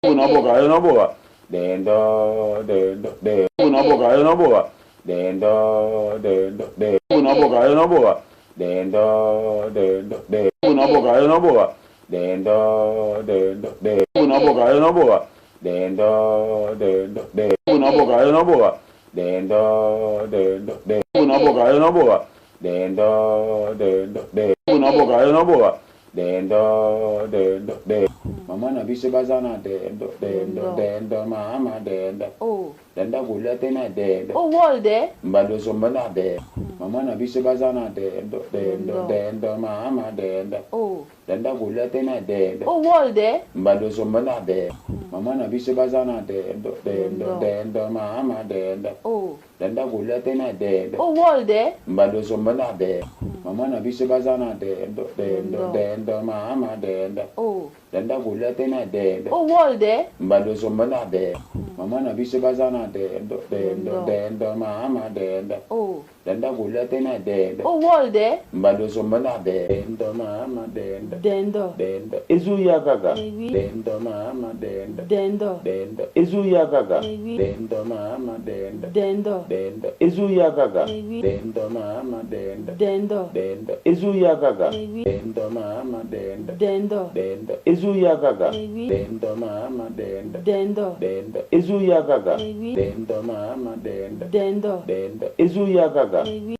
Una boca, una boca. Dendo, dendo, de. Una boca, una boca. Dendo, dendo, de. Una boca, una boca. Dendo, dendo, de. Una boca, una boca. Dendo, dendo, de. Una boca, una boca. Dendo, dendo, de. Una boca, una boca. Dendo, dendo, de. Una boca, una boca. Dendo, dendo, de. Una boca, una boca. Dendo, dendo, de. Mama na bisi bazana dendo, dendo, dendo, mama dendo. Oh. Denda gula tena dendo. Oh, wall there. Mbado sombana dendo. Mama na bisi bazana dendo, dendo, dendo, mama dendo. Oh. Denda gula tena dendo. Oh, wall there. Mbado sombana dendo. Mama na bisi bazana dendo, dendo, dendo, mama dendo. Oh. Denda gula tena dendo. Oh, wall there. Mbado sombana dendo. Mama na bisi bazana dendo, dendo, dendo, mama dendo. Oh. Denda gula tena dendo. Oh, wall there. Mbado sombana dendo. Mama na bisi bazana dendo, dendo, dendo, mama dendo. Oh. Denda gula tena dendo. Oh, wall there. Mbado sombana dendo, mama dendo. Dendo. Dendo. Izuya gaga. Ewi. Dendo, mama dendo. Dendo. Dendo. Izuya gaga. Ewi. Dendo, mama dendo. Dendo. Dendo. Izuya gaga. Ewi. Dendo, mama dendo. Dendo. Dendo. Izuya gaga. Ewi. Dendo, mama dendo. Dendo. Dendo. Izuya gaga. Ewi. Dendo, mama dendo. Dendo. Dendo. Izuya gaga. Ewi. Dendo, mama dendo. Dendo. Dendo. Izuya gaga. Ewi.